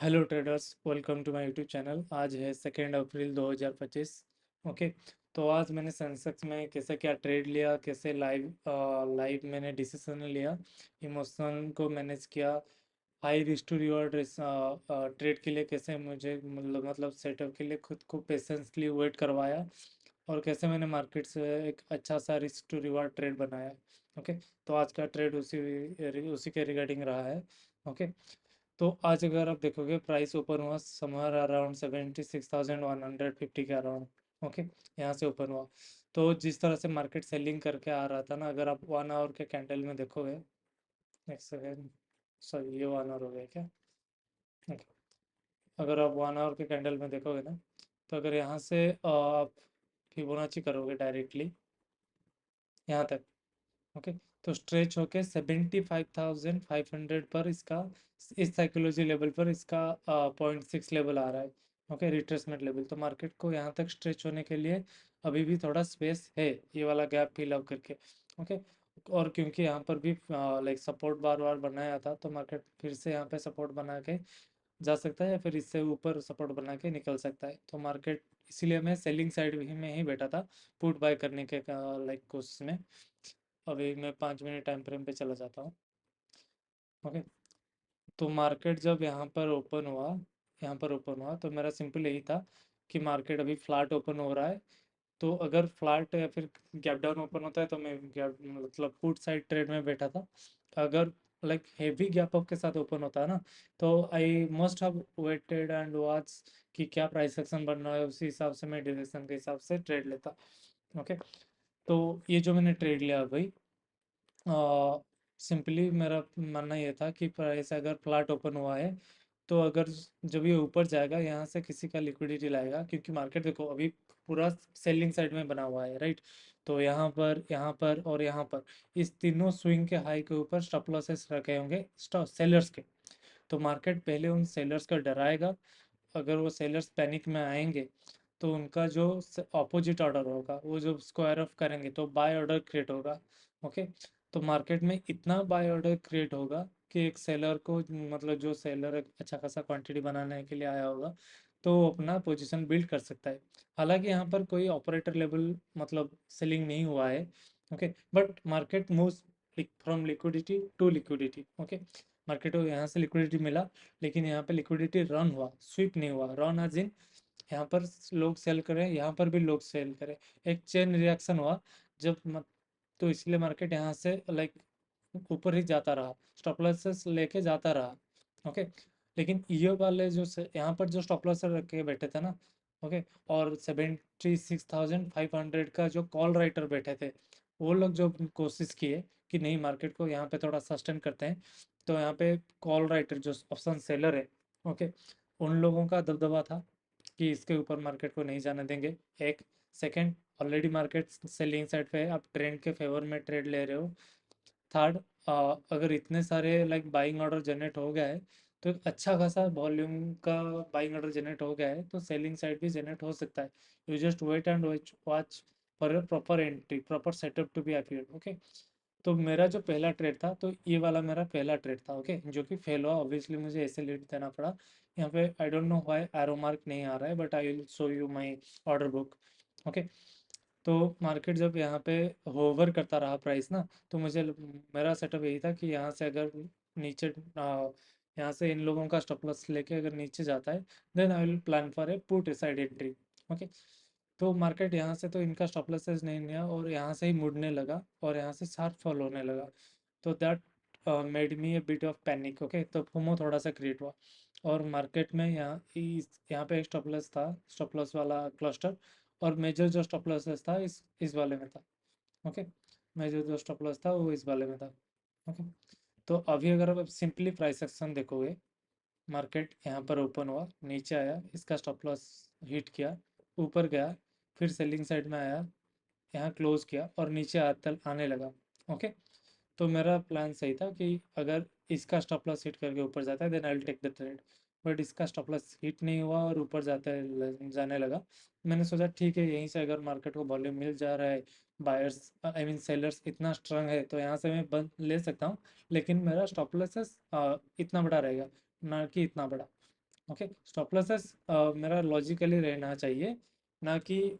Hello traders, welcome to my YouTube channel. आज है 2 अप्रैल 2025। Okay. तो आज मैंने सेंसेक्स में कैसे क्या ट्रेड लिया, कैसे लाइव लाइव मैंने डिसीजन लिया, इमोशन को मैनेज किया, high risk to reward trade के लिए कैसे मुझे मतलब सेटअप के लिए खुद को पेशेंसली वेट करवाया, और कैसे मैंने मार्केट से एक अच्छा सा रिस्क टू रिवॉर्ड ट्रेड बनाया। ओके। तो आज का ट्रेड उसी उसी के रिगार्डिंग रहा है। ओके। तो आज अगर आप देखोगे, प्राइस ओपन हुआ समर अराउंड 76,150 के अराउंड। ओके। यहाँ से ओपन हुआ। तो जिस तरह से मार्केट सेलिंग करके आ रहा था ना, अगर आप 1 आवर के कैंडल में देखोगे, एक सेकेंड, सॉरी ये 1 आवर हो गया क्या? ओके। अगर आप 1 आवर के कैंडल में देखोगे ना, तो अगर यहाँ से आप फिबोनाची करोगे डायरेक्टली यहाँ तक। ओके। तो स्ट्रेच होके 75,500 पर इसका, इस साइकोलॉजी लेवल पर इसका 0.6 लेवल आ रहा है। Okay, retracement level. तो मार्केट को यहाँ तक स्ट्रेच होने के लिए अभी भी थोड़ा स्पेस है, ये वाला गैप फिल अप करके। ओके। और क्योंकि यहाँ पर भी लाइक सपोर्ट बार बार बनाया था, तो मार्केट फिर से यहाँ पे सपोर्ट बना के जा सकता है, या फिर इससे ऊपर सपोर्ट बना के निकल सकता है। तो मार्केट, इसीलिए मैं सेलिंग साइड में ही बैठा था, पुट बाय करने के लाइक कोशिश में। अभी मैं 5 मिनट टाइम फ्रेम पे चला जाता हूँ। ओके। तो मार्केट जब यहाँ पर ओपन हुआ, तो मेरा सिंपल यही था कि मार्केट अभी फ्लैट ओपन हो रहा है। तो अगर फ्लैट या फिर गैप डाउन ओपन होता है, तो मैं गैप मतलब पुट साइड ट्रेड में बैठा था। अगर लाइक हेवी गैप अप के साथ ओपन होता है ना, तो I must have waited and watch कि क्या प्राइस एक्शन बन रहा है, उसी हिसाब से मैं डायरेक्शन के हिसाब से ट्रेड लेता। ओके। तो ये जो मैंने ट्रेड लिया भाई, सिंपली मेरा मानना ये था कि प्राइस अगर फ्लैट ओपन हुआ है, तो अगर जब ये ऊपर जाएगा, यहाँ से किसी का लिक्विडिटी लाएगा, क्योंकि मार्केट देखो अभी पूरा सेलिंग साइड में बना हुआ है, राइट। तो यहाँ पर और यहाँ पर, इस तीनों स्विंग के हाई के ऊपर स्टॉप लॉसेस रखे होंगे स्टॉप सेलर्स के। तो मार्केट पहले उन सेलर्स को डराएगा। अगर वो सेलर्स पैनिक में आएंगे, तो उनका जो ऑपोजिट ऑर्डर होगा, वो जो स्क्वायर ऑफ करेंगे, तो बाय ऑर्डर क्रिएट होगा। ओके। तो मार्केट में इतना बाय ऑर्डर क्रिएट होगा कि एक सेलर को, मतलब जो सेलर अच्छा खासा क्वांटिटी बनाने के लिए आया होगा, तो वो अपना पोजीशन बिल्ड कर सकता है। हालांकि यहाँ पर कोई ऑपरेटर लेवल मतलब सेलिंग नहीं हुआ है। Okay. But market moves from liquidity to liquidity. Okay. Market को यहाँ से लिक्विडिटी मिला, लेकिन यहाँ पे लिक्विडिटी रन हुआ, स्वीप नहीं हुआ। रन आज इन, यहाँ पर लोग सेल करें, यहाँ पर भी लोग सेल करें, एक चेन रिएक्शन हुआ। जब तो इसलिए मार्केट यहाँ से लाइक ऊपर ही जाता रहा, स्टॉप लॉसेस लेके जाता रहा। ओके। लेकिन ये वाले जो यहाँ पर जो स्टॉप लॉस रख के बैठे थे ना, ओके, और 76,500 का जो कॉल राइटर बैठे थे, वो लोग जो कोशिश किए कि नहीं मार्केट को यहाँ पे थोड़ा सस्टेन करते हैं, तो यहाँ पे कॉल राइटर जो ऑप्शन सेलर है, ओके, उन लोगों का दबदबा था कि इसके ऊपर मार्केट को नहीं जाने देंगे। एक second, already market selling side पे है, आप ट्रेंड के फेवर में ट्रेड ले रहे हो। थर्ड, अगर इतने सारे लाइक बाइंग ऑर्डर जनरेट हो गया है, तो एक अच्छा खासा वॉल्यूम का बाइंग ऑर्डर जनरेट हो गया है, तो सेलिंग साइड भी जनरेट हो सकता है। You just wait and watch for a proper entry, proper setup to be appeared. Okay. तो मेरा जो पहला ट्रेड था, तो ये वाला मेरा पहला ट्रेड था। ओके, जो कि फेल हुआ, ऑब्वियसली मुझे ऐसे लीड देना पड़ा। यहाँ पे I don't know why arrow mark नहीं आ रहा है, but I will show you my order book. Okay. तो मार्केट जब यहाँ पे होवर करता रहा प्राइस ना, तो मुझे मेरा सेटअप यही था कि यहाँ से अगर नीचे यहाँ से इन लोगों का स्टॉप लॉस लेके अगर नीचे जाता है, then I will plan for a put side entry. Okay. तो मार्केट यहाँ से तो इनका स्टॉप लॉसेस नहीं लिया, और यहाँ से ही मुड़ने लगा, और यहाँ से शार्प फॉल होने लगा। तो that made me A bit of panic. Okay. तो फोमो थोड़ा सा क्रिएट हुआ, और मार्केट में यहाँ पे एक स्टॉप लॉस था, स्टॉप लॉस वाला क्लस्टर, और मेजर जो स्टॉप लॉसेस था इस वाले में था। ओके। मेजर जो स्टॉप लॉस था वो इस वाले में था। ओके। तो अभी अगर आप सिंपली प्राइस एक्शन देखोगे, मार्केट यहाँ पर ओपन हुआ, नीचे आया, इसका स्टॉप लॉस हिट किया, ऊपर गया, फिर सेलिंग साइड में आया, यहाँ क्लोज किया, और नीचे आने लगा। ओके। तो मेरा प्लान सही था कि अगर इसका स्टॉप लॉस हिट करके ऊपर जाता है, then I will take the trade. But इसका स्टॉप लॉस हिट नहीं हुआ और ऊपर जाने लगा। मैंने सोचा ठीक है, यहीं से अगर मार्केट को वॉल्यूम मिल जा रहा है, बायर्स आई मीन सेलर्स इतना स्ट्रांग है, तो यहाँ से मैं बंद ले सकता हूँ। लेकिन मेरा स्टॉप लॉसेस इतना बड़ा रहेगा, ना कि इतना बड़ा। ओके, स्टॉप लॉसेस मेरा लॉजिकली रहना चाहिए, ना कि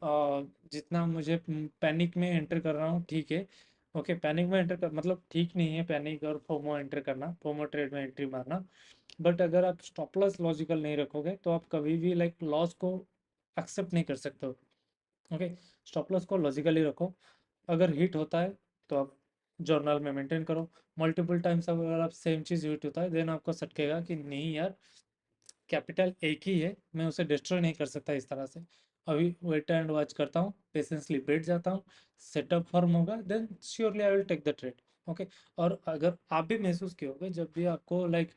जितना मुझे पैनिक में एंटर कर रहा हूँ, ठीक है। ओके, पैनिक में एंटर कर मतलब ठीक नहीं है, पैनिक और फोमो एंटर करना, फोमो ट्रेड में एंट्री मारना। बट अगर आप स्टॉप लॉस लॉजिकल नहीं रखोगे तो आप कभी भी लाइक लॉस को एक्सेप्ट नहीं कर सकते हो। ओके, स्टॉप लॉस को लॉजिकली रखो। अगर हिट होता है तो आप जर्नल में मेंटेन करो। मल्टीपल टाइम्स अगर आप सेम चीज़ हिट होता है, देन आपको सटकेगा कि नहीं यार, कैपिटल एक ही है, मैं उसे डिस्ट्रॉय नहीं कर सकता इस तरह से। अभी वेट एंड वॉच करता हूँ, पेशेंसली बैठ जाता हूँ, सेटअप फॉर्म होगा, then surely I will take the trade. Okay, और अगर आप भी महसूस किए होगे जब भी आपको लाइक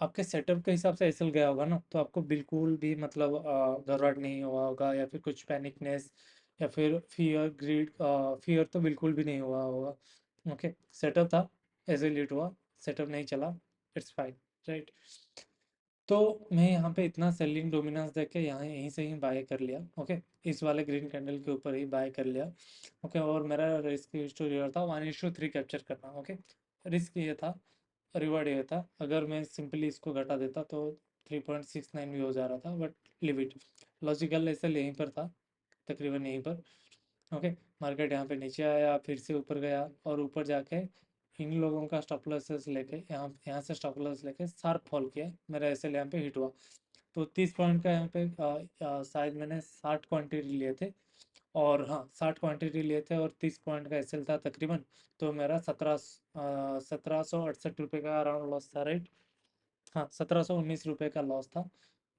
आपके सेटअप के हिसाब से एसएल गया होगा ना, तो आपको बिल्कुल भी मतलब घबराहट नहीं हुआ होगा, या फिर कुछ पैनिकनेस, या फिर फियर ग्रीड, फियर तो बिल्कुल भी नहीं हुआ होगा। ओके, सेटअप था, एसएल हिट हुआ, सेटअप नहीं चला, इट्स फाइन, राइट। तो मैं यहाँ पे इतना सेलिंग डोमिनेंस देख के यहाँ यहीं से ही बाय कर लिया। ओके, इस वाले ग्रीन कैंडल के ऊपर ही बाय कर लिया। ओके, और मेरा रिस्क स्टोरी था 1:3 कैप्चर करना। ओके, रिस्क ये था, रिवॉर्ड ये था, अगर मैं सिंपली इसको घटा देता तो 3.69 भी हो जा रहा था, बट लिमिट लॉजिकल ऐसे यहीं पर था, तकरीबन यहीं पर। ओके, मार्केट यहाँ पे नीचे आया, फिर से ऊपर गया, और ऊपर जाके इन लोगों का स्टॉप लॉसेस लेके यहाँ यहाँ से स्टॉप लॉस लेके शार्प फॉल किया, मेरा ऐसे यहाँ पे हिट हुआ। तो 30 पॉइंट का यहाँ पे शायद मैंने 60 क्वांटिटी लिए थे, और हाँ 60 क्वांटिटी लिए थे, और 30 पॉइंट का एसएल था तकरीबन। तो मेरा 1768 रुपये का अराउंड लॉस था, राइट। हाँ, 1719 रुपये का लॉस था।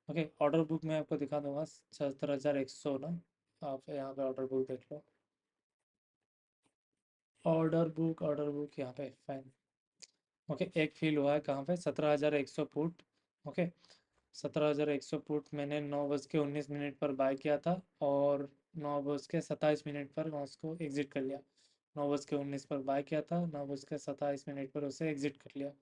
ओके, ऑर्डर बुक मैं आपको दिखा दूंगा, 77,100 ना, आप यहाँ पे ऑर्डर बुक देख लो। ऑर्डर बुक यहाँ पे फाइन। ओके, एक फील हुआ है कहाँ पे, 17,100 पुट। ओके, 17,100 पुट मैंने 9:19 पर बाय किया था, और 9:27 पर मैं उसको एग्जिट कर लिया। 9:19 पर बाय किया था, 9:27 पर उसे एग्जिट कर लिया।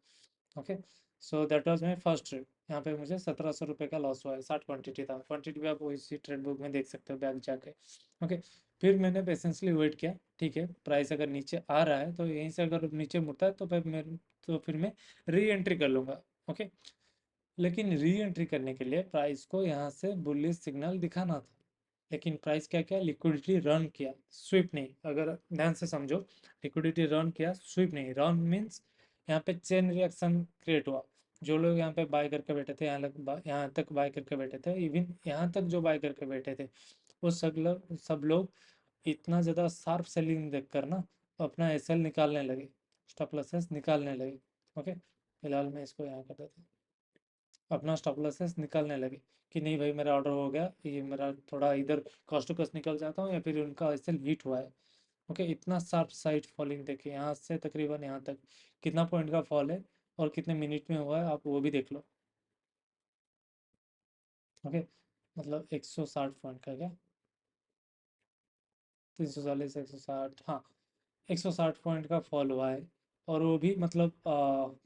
Okay, so that was my first trade. यहाँ पे मुझे 1700 रुपये का लॉस हुआ है, 60 क्वांटिटी था, क्वांटिटी भी आप इसी ट्रेड बुक में देख सकते हो बैग जाके। ओके, फिर मैंने पेशेंसली वेट किया, ठीक है, प्राइस अगर नीचे आ रहा है तो यहीं से अगर नीचे मुड़ता है तो फिर मैं री एंट्री कर लूँगा। ओके, लेकिन री एंट्री करने के लिए प्राइस को यहाँ से बुलिश सिग्नल दिखाना था, लेकिन प्राइस क्या किया, लिक्विडिटी रन किया, स्विप नहीं। अगर ध्यान से समझो, लिक्विडिटी रन किया, स्विप नहीं। रन मीन्स यहाँ पे चेन रिएक्शन क्रिएट हुआ। जो लोग यहाँ पे बाय करके बैठे थे, यहाँ तक बाय करके बैठे थे, इवन यहाँ तक जो बाय करके बैठे थे, वो सब लोग इतना ज़्यादा शार्प सेलिंग देख कर ना अपना एसएल निकालने लगे, स्टॉप लॉसेस निकालने लगे। ओके, फिलहाल मैं इसको यहाँ कर देता हूँ, अपना स्टॉप लॉसेस निकालने लगे कि नहीं भाई मेरा ऑर्डर हो गया, ये मेरा थोड़ा इधर कॉस्ट टू कॉस्ट निकल जाता हूँ, या फिर उनका एसएल हीट हुआ है। ओके, इतना शार्प साइड फॉलिंग देखिए, यहाँ से तकरीबन यहाँ तक कितना पॉइंट का फॉल है, और कितने मिनट में हुआ है, आप वो भी देख लो। ओके, मतलब 160 पॉइंट का क्या, 340, 160, हाँ, 160 पॉइंट का फॉल हुआ है। और वो भी मतलब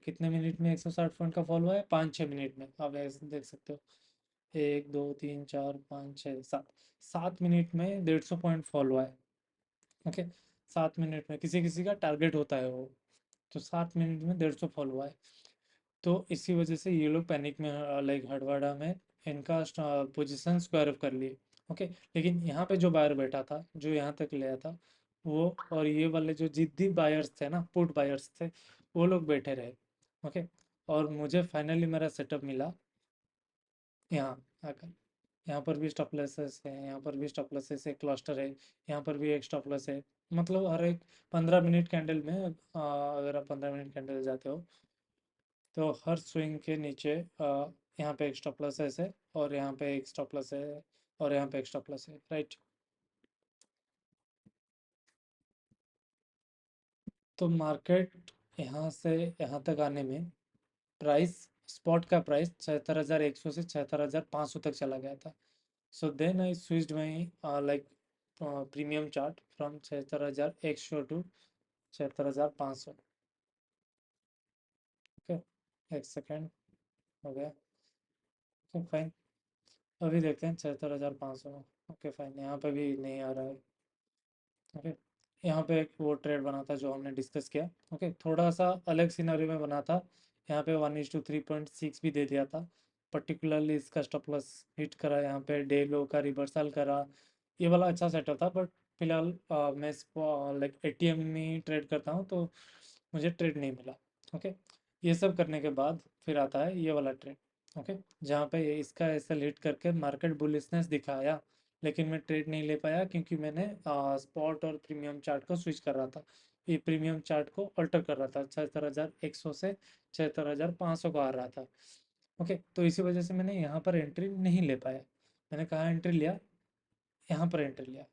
कितने मिनट में 160 पॉइंट का फॉल हुआ है, 5-6 मिनट में, आप ऐसे देख सकते हो। 1 2 3 4 5 6 7, 7 मिनट में 150 पॉइंट फॉल हुआ है। ओके, 7 मिनट में किसी किसी का टारगेट होता है वो, तो 7 मिनट में 150 फॉल हुआ है। तो इसी वजह से ये लोग पैनिक में, लाइक हड़बड़ा में इनका पोजीशन स्क्वायर अप कर लिए। ओके, लेकिन यहाँ पे जो बायर बैठा था, जो यहाँ तक ले आया था, वो और ये वाले जो जिद्दी बायर्स थे ना, पुट बायर्स थे, वो लोग बैठे रहे। ओके, और मुझे फाइनली मेरा सेटअप मिला यहाँ आकर। यहाँ पर भी स्टॉप लॉसेस है, यहाँ पर भी स्टॉप लॉसेस है, क्लस्टर है, यहाँ पर भी एक स्टॉप लॉस है। मतलब हर एक 15 मिनट कैंडल में, अगर आप 15 मिनट कैंडल जाते हो, तो हर स्विंग के नीचे यहाँ पे एक स्टॉप लॉस है, और यहाँ पे एक स्टॉप लॉस है, और यहाँ पे एक स्टॉप लॉस है, राइट। तो मार्केट यहाँ से यहाँ तक आने में प्राइस, स्पॉट का प्राइस 76,100 से 76,500 तक चला गया था। So then I switched my like premium chart from 76,100 to 76,500। Okay, एक सेकेंड, हो गया। ओके फाइन, अभी देखते हैं 76,500 में। ओके फाइन, यहाँ पे भी नहीं आ रहा है। ओके, यहाँ पे एक वो ट्रेड बना था जो हमने डिस्कस किया। ओके, थोड़ा सा अलग सिनेरियो में बना था, यहाँ पे 1:3.6 भी दे दिया था, पर्टिकुलरली इसका स्टॉप लॉस हिट करा, यहाँ पे डे लो का रिवर्सल करा, ये वाला अच्छा सेटअप था। बट फिलहाल मैं लाइक एटीएम में ट्रेड करता हूँ, तो मुझे ट्रेड नहीं मिला। ओके, ये सब करने के बाद फिर आता है ये वाला ट्रेड। ओके, जहाँ पे इसका एसएल हिट करके मार्केट बुलिशनेस दिखाया, लेकिन मैं ट्रेड नहीं ले पाया क्योंकि मैंने स्पॉट और प्रीमियम चार्ट को स्विच कर रहा था। ये प्रीमियम चार्ट को अल्टर कर रहा था, 76,100 से 76,500 को आ रहा था। ओके, तो इसी वजह से मैंने यहाँ पर एंट्री नहीं ले पाया। मैंने कहाँ एंट्री लिया? यहाँ पर एंट्री लिया,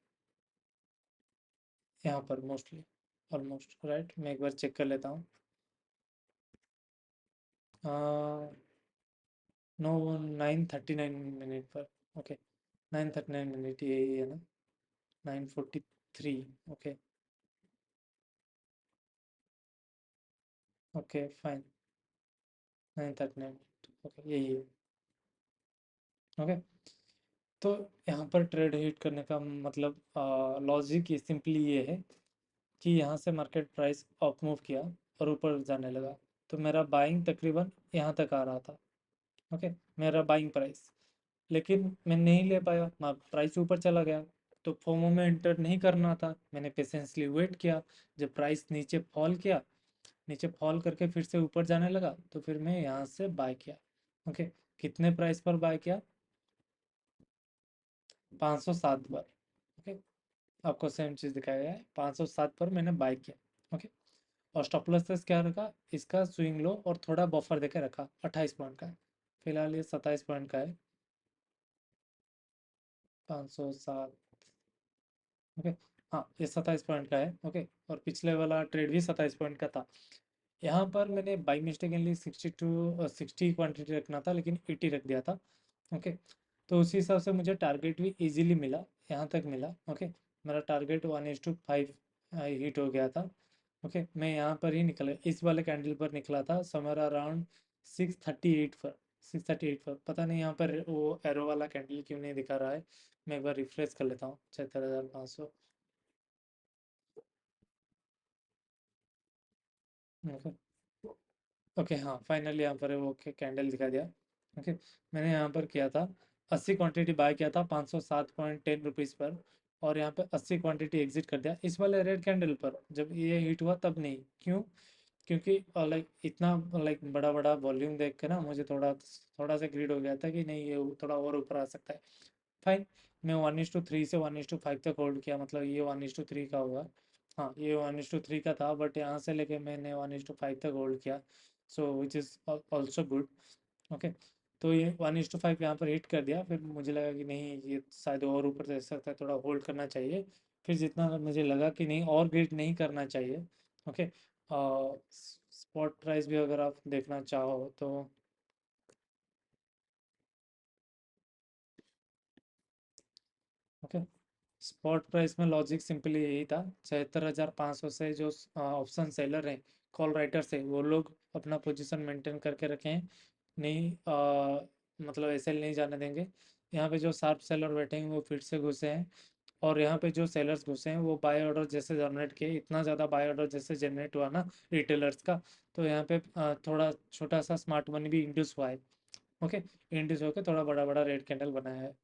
यहाँ पर मोस्टली, ऑलमोस्ट राइट। मैं एक बार चेक कर लेता हूँ। नो, 9:39 पर। ओके, 9:39, यही है ना? 9:43। Okay, okay fine, 9:39। ओके, यही है। ओके, तो यहाँ पर ट्रेड हिट करने का मतलब लॉजिक सिंपली ये है कि यहाँ से मार्केट प्राइस अप मूव किया और ऊपर जाने लगा, तो मेरा बाइंग तकरीबन यहाँ तक आ रहा था। ओके, मेरा बाइंग प्राइस, लेकिन मैं नहीं ले पाया, प्राइस ऊपर चला गया। तो फोमो में एंटर नहीं करना था, मैंने पेशेंसली वेट किया। जब प्राइस नीचे फॉल किया, नीचे फॉल करके फिर से ऊपर जाने लगा, तो फिर मैं यहाँ से बाय किया। ओके, कितने प्राइस पर बाय किया? 507 पर। ओके, आपको सेम चीज़ दिखाया गया है, 507 पर मैंने बाय किया। ओके, और स्टॉप लॉस क्या रखा? इसका स्विंग लो और थोड़ा बफर देके रखा, 28 पॉइंट का है। फिलहाल ये 27 पॉइंट का है, 507। ओके, हाँ ये 27 पॉइंट का है। ओके, और पिछले वाला ट्रेड भी 27 पॉइंट का था। यहाँ पर मैंने बाई मिस्टेकनली 60 क्वांटिटी रखना था, लेकिन 80 रख दिया था। ओके, तो उसी हिसाब से मुझे टारगेट भी इजीली मिला, यहाँ तक मिला। ओके, मेरा टारगेट 1:5 हिट हो गया था। ओके, मैं यहाँ पर ही निकला, इस वाले कैंडल पर निकला था, समर अराउंड 6:38 पर। 6:38 पर, पता नहीं यहाँ पर वो एरो वाला कैंडल क्यों नहीं दिखा रहा है। मैं एक बार रिफ्रेश कर लेता हूँ, 76,500। ओके, ओके हाँ, फाइनली यहाँ पर वो कैंडल दिखा दिया। ओके, मैंने यहाँ पर किया था 80 क्वांटिटी बाय किया था 507.10 रुपीज़ पर, और यहाँ पे 80 क्वांटिटी एग्जिट कर दिया इस वाले रेड कैंडल पर। जब ये हिट हुआ तब नहीं, क्यों? क्योंकि लाइक इतना लाइक बड़ा बड़ा वॉल्यूम देख के ना मुझे थोड़ा थोड़ा सा ग्रीड हो गया था कि नहीं, ये थोड़ा और ऊपर आ सकता है। फाइन, मैं 1:3 से 1:5 तक होल्ड किया, मतलब ये 1:3 का होगा। हाँ, ये 1:3 का था, बट यहाँ से लेके मैंने 1:5 तक होल्ड किया, so which is also good. Okay, तो ये 1:5 यहाँ पर हिट कर दिया, फिर मुझे लगा कि नहीं, ये शायद और ऊपर जा सकता है, थोड़ा होल्ड करना चाहिए। फिर जितना मुझे लगा कि नहीं, और ग्रिड नहीं करना चाहिए। ओके, स्पॉट प्राइस भी अगर आप देखना चाहो तो, ओके, स्पॉट प्राइस में लॉजिक सिंपली यही था, 76,500 से जो ऑप्शन सेलर हैं, कॉल राइटर्स है, वो लोग अपना पोजीशन मेंटेन करके रखें, नहीं मतलब ऐसे नहीं जाने देंगे। यहाँ पे जो शार्प सेलर बैठे हैं वो फिर से घुसे हैं, और यहाँ पे जो सेलर्स घुसे हैं वो बाय ऑर्डर जैसे जनरेट किए, इतना ज़्यादा बाय ऑर्डर जैसे जनरेट हुआ ना रिटेलर्स का, तो यहाँ पे थोड़ा छोटा सा स्मार्ट मनी भी इंड्यूस हुआ है। ओके, इंड्यूस होकर थोड़ा बड़ा बड़ा रेड कैंडल बनाया है।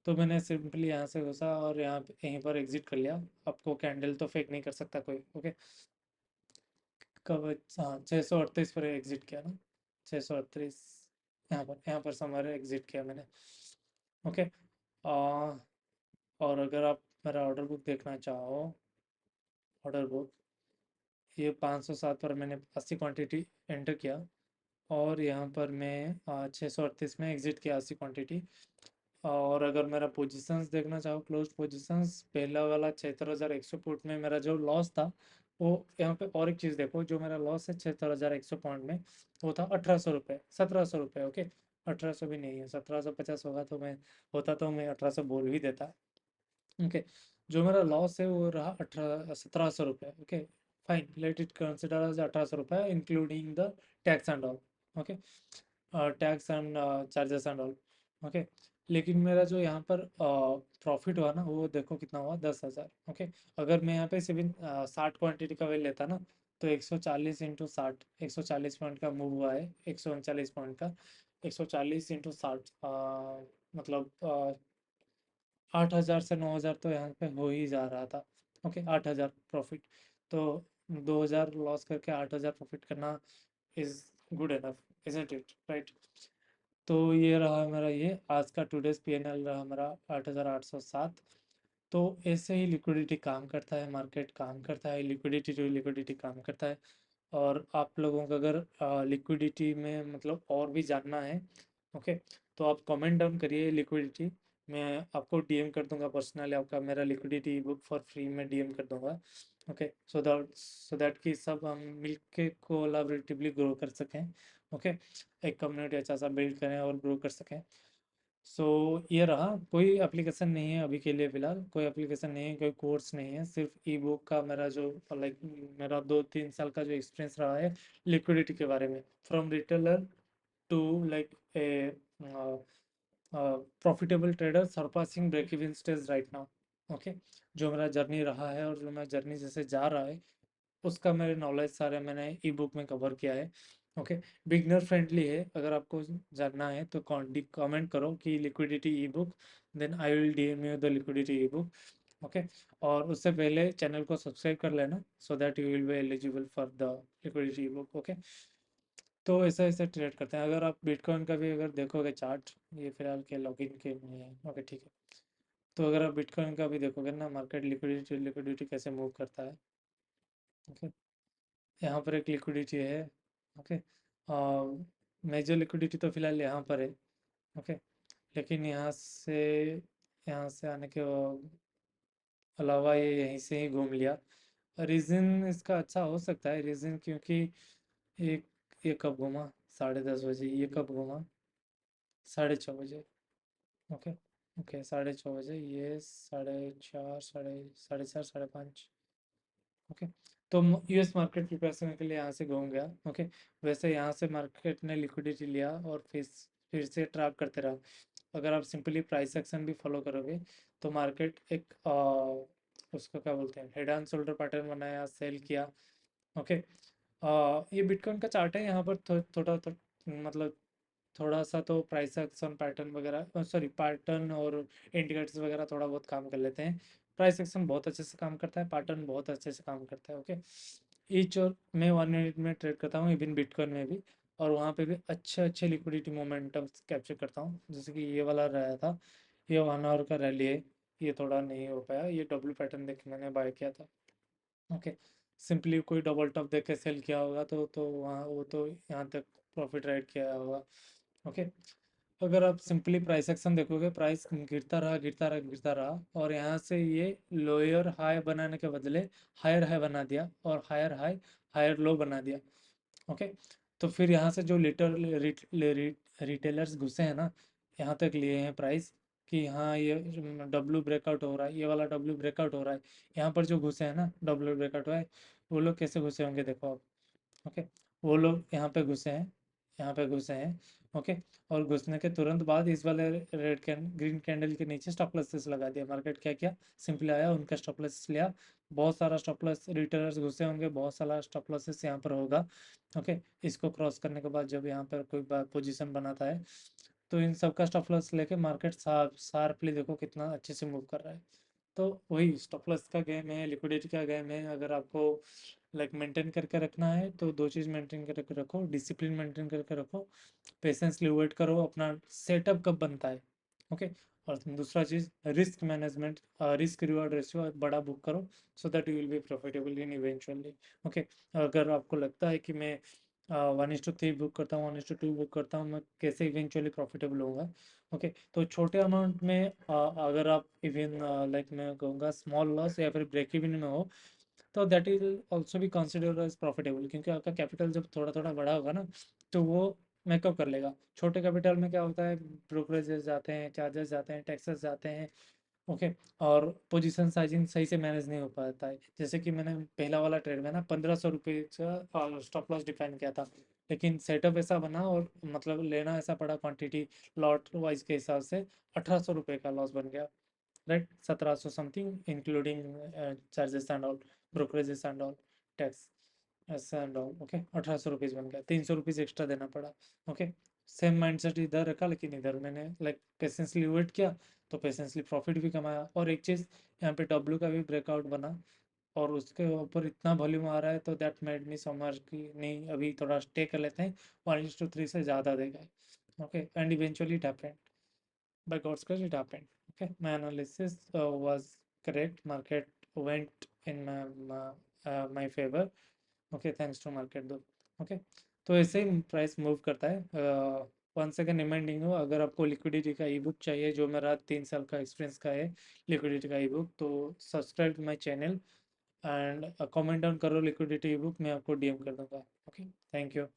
तो मैंने सिंपली यहाँ से घुसा और यहाँ पे यहीं पर एग्जिट कर लिया। आपको कैंडल तो फेक नहीं कर सकता कोई। ओके, कब? हाँ, 638 पर एग्जिट किया ना, 638, यहाँ पर समर एग्जिट किया मैंने। ओके, और अगर आप मेरा ऑर्डर बुक देखना चाहो, ऑर्डर बुक, ये 507 पर मैंने 80 क्वांटिटी एंटर किया, और यहाँ पर मैं 638 में एग्जिट किया 80 क्वांटिटी। और अगर मेरा पोजीशंस देखना चाहो, क्लोज पोजीशंस, पहला वाला 76,100 पुट में मेरा जो लॉस था, वो यहाँ पे और एक चीज़ देखो, जो मेरा लॉस है 76,100 पॉइंट में, वो था 1,800 रुपये, 1,700 रुपये। ओके, 1,800 भी नहीं है, 1,750 होगा तो मैं, होता तो मैं 1,800 बोल ही देता। ओके, जो मेरा लॉस है वो रहा 1,700 रुपये। Okay, fine, let it consider as 1,800 रुपये including the tax and all. Okay, tax and charges and all. Okay, लेकिन मेरा जो यहाँ पर प्रॉफिट हुआ ना, वो देखो कितना हुआ, 10,000। ओके, अगर मैं यहाँ पे सिर्फ 60 क्वान्टिटी का वेल लेता ना, तो 140 इंटू 60, 140 पॉइंट का मूव हुआ है, 139 पॉइंट का। 140 इंटू 60, मतलब 8,000 से 9,000 तो यहाँ पे हो ही जा रहा था। Okay, 8,000 profit. तो 2,000 लॉस करके 8,000 प्रॉफिट करना is good enough, isn't it, right? तो ये रहा मेरा, ये आज का टुडेज पीएनएल रहा मेरा 8,807। तो ऐसे ही लिक्विडिटी काम करता है, मार्केट काम करता है, लिक्विडिटी टू लिक्विडिटी काम करता है। और आप लोगों को अगर लिक्विडिटी में मतलब और भी जानना है, ओके, तो आप कमेंट डाउन करिए लिक्विडिटी। मैं आपको डीएम कर दूंगा पर्सनली, आपका मेरा लिक्विडिटी बुक फॉर फ्री में डीएम कर दूंगा। ओके, सो दैट कि सब हम मिल के कोलाबरेटिवली ग्रो कर सकें। ओके, एक कम्युनिटी अच्छा सा बिल्ड करें और ग्रो कर सकें। सो ये रहा, कोई एप्लीकेशन नहीं है अभी के लिए, फिलहाल कोई एप्लीकेशन नहीं है, कोई कोर्स नहीं है, सिर्फ ई बुक का मेरा जो लाइक मेरा 2-3 साल का जो एक्सपीरियंस रहा है लिक्विडिटी के बारे में, from retailer to like a profitable trader surpassing break even stage right now. Okay, जो मेरा जर्नी रहा है और जो मेरा जर्नी जैसे जा रहा है, उसका मेरे नॉलेज सारे मैंने ई बुक में कवर किया है। ओके, बिगनर फ्रेंडली है, अगर आपको जानना है तो कमेंट करो कि liquidity ebook, then I will DM you the liquidity ebook. Okay, और उससे पहले चैनल को सब्सक्राइब कर लेना so that you will be eligible for the liquidity ebook. Okay, तो ऐसा ऐसा ट्रेड करते हैं। अगर आप बिटकॉइन का भी अगर देखोगे चार्ट, ये फिलहाल के लॉगिन के नहीं है, ओके ठीक है। तो अगर आप बिटकॉइन का भी देखोगे ना, मार्केट लिक्विडिटी लिक्विडिटी कैसे मूव करता है। ओके, यहाँ पर एक लिक्विडिटी है। ओके, मेजर लिक्विडिटी तो फिलहाल यहाँ पर है। ओके, लेकिन यहाँ से आने के अलावा ये यहीं से ही घूम लिया। रीज़न इसका अच्छा हो सकता है, रीज़न क्योंकि एक, ये कब घूमा, 10:30 बजे, ये कब घूमा, 6:30 बजे। ओके, ओके, 6:30 बजे, ये 4:30, साढ़े चार, 5:30। ओके, तो यूएस मार्केट प्रिपरेशन के लिए यहाँ से घूम गया। ओके, वैसे यहाँ से मार्केट ने लिक्विडिटी लिया और फिर से ट्रैप करते रहा। अगर आप सिंपली प्राइस एक्शन भी फॉलो करोगे तो मार्केट एक उसको क्या बोलते हैं, हेड एंड शोल्डर पैटर्न बनाया, सेल किया। ओके, ये बिटकॉइन का चार्ट है, यहाँ पर मतलब थोड़ा सा तो प्राइस एक्शन पैटर्न वगैरह, सॉरी पैटर्न और इंडिकेटर्स वगैरह थोड़ा बहुत काम कर लेते हैं। प्राइस एक्शन बहुत अच्छे से काम करता है, पैटर्न बहुत अच्छे से काम करता है। ओके, ईच और मैं 1 मिनट में ट्रेड करता हूँ, इवन बिटकॉइन में भी, और वहाँ पे भी अच्छे अच्छे लिक्विडिटी मोमेंटम कैप्चर करता हूँ। जैसे कि ये वाला रहा था, ये 1 आवर का रैली है, ये थोड़ा नहीं हो पाया, ये डब्ल्यू पैटर्न देख के मैंने बाय किया था। ओके, सिंपली कोई डबल टॉप देख के सेल किया होगा तो वहाँ वो तो यहाँ तक प्रॉफिट राइट किया होगा। ओके, अगर आप सिंपली प्राइस एक्शन देखोगे, प्राइस गिरता रहा गिरता रहा गिरता रहा, और यहाँ से ये लोअर हाई बनाने के बदले हायर हाई बना दिया, और हायर हाई हायर लो बना दिया। ओके, तो फिर यहाँ से जो रिटेलर्स घुसे हैं ना, यहाँ तक लिए हैं प्राइस कि हाँ ये डब्लू ब्रेकआउट हो रहा है, ये वाला डब्लू ब्रेकआउट हो रहा है। यहाँ पर जो घुसे हैं ना, डब्लू ब्रेकआउट हुआ है, वो लोग कैसे घुसे होंगे देखो आप। ओके, वो लोग यहाँ पे घुसे हैं, यहाँ पे घुसे हैं। ओके, और घुसने के तुरंत बाद इस वाले ग्रीन कैंडल के नीचे स्टॉप लॉसेस लगा दिया। मार्केट क्या किया, सिंपली आया, उनका स्टॉप लॉसेस लिया। बहुत सारा स्टॉप लॉस रिटेलर्स घुसे होंगे, बहुत सारा स्टॉप लॉसेस यहाँ पर होगा। ओके, इसको क्रॉस करने के बाद जब यहाँ पर कोई पोजीशन बनाता है, तो इन सब का स्टॉप लॉस लेके मार्केट शार्पली देखो कितना अच्छे से मूव कर रहा है। तो वही स्टॉप लॉस का गेम है, लिक्विडिटी का गेम है। अगर आपको लाइक मेंटेन करके रखना है तो दो चीज़ मेंटेन करके रखो, डिसिप्लिन मेंटेन करके रखो, पेशेंसली वेट करो, अपना सेटअप कब बनता है। ओके, और दूसरा चीज़ risk management, risk reward ratio बड़ा बुक करो so that you will be profitable in eventually. Okay, अगर आपको लगता है कि मैं 1:3 बुक करता हूँ, 1:2 बुक करता हूँ, मैं कैसे इवेंचुअली प्रॉफिटेबल होऊंगा। ओके, तो छोटे अमाउंट में अगर आप इवन लाइक मैं कहूँगा स्मॉल लॉस या फिर ब्रेक इवन में हो, तो दैट इज ऑल्सो भी कंसिडर एज प्रॉफिटेबल, क्योंकि आपका कैपिटल जब थोड़ा थोड़ा बड़ा होगा ना, तो वो मेकअप कर लेगा। छोटे कैपिटल में क्या होता है, ब्रोकरेजेस जाते हैं, चार्जेस जाते हैं, टैक्सेस जाते हैं। ओके, और पोजीशन साइजिंग सही से मैनेज नहीं हो पाता है। जैसे कि मैंने पहला वाला ट्रेड में ना 1,500 रुपये का स्टॉप लॉस डिफाइन किया था, लेकिन सेटअप ऐसा बना और मतलब लेना ऐसा पड़ा क्वांटिटी लॉट वाइज के हिसाब से, 1,800 रुपये का लॉस बन गया, right? 1,700 something including charges and all, brokerages and all, tax and all. Okay, 1,800 rupees बन गया, 300 रुपीज़ एक्स्ट्रा देना पड़ा। ओके, सेम माइंडसेट इधर रखा, लेकिन इधर मैंने लाइक पेशेंसली वेट किया, तो पेशेंसली प्रॉफिट भी कमाया। और एक चीज़ यहाँ पे डब्ल्यू का भी ब्रेकआउट बना और उसके ऊपर इतना वॉल्यूम आ रहा है, तो दैट मेड मी समझ कि नहीं, अभी थोड़ा स्टे कर लेते हैं, 1:3 से ज़्यादा देगा। Okay, and eventually it happened, by God's grace it happened. Okay, my analysis was correct. Market went in my favor. Okay, thanks to market though. Okay, तो ऐसे ही प्राइस मूव करता है। वन सेकेंड रिमाइंडिंग हो, अगर आपको liquidity का ई book चाहिए, जो मेरा 3 साल का एक्सपीरियंस का है लिक्विडिटी का ई बुक, तो subscribe my channel and comment down करो लिक्विडिटी ई बुक, मैं आपको डीएम कर दूंगा। Okay, thank you.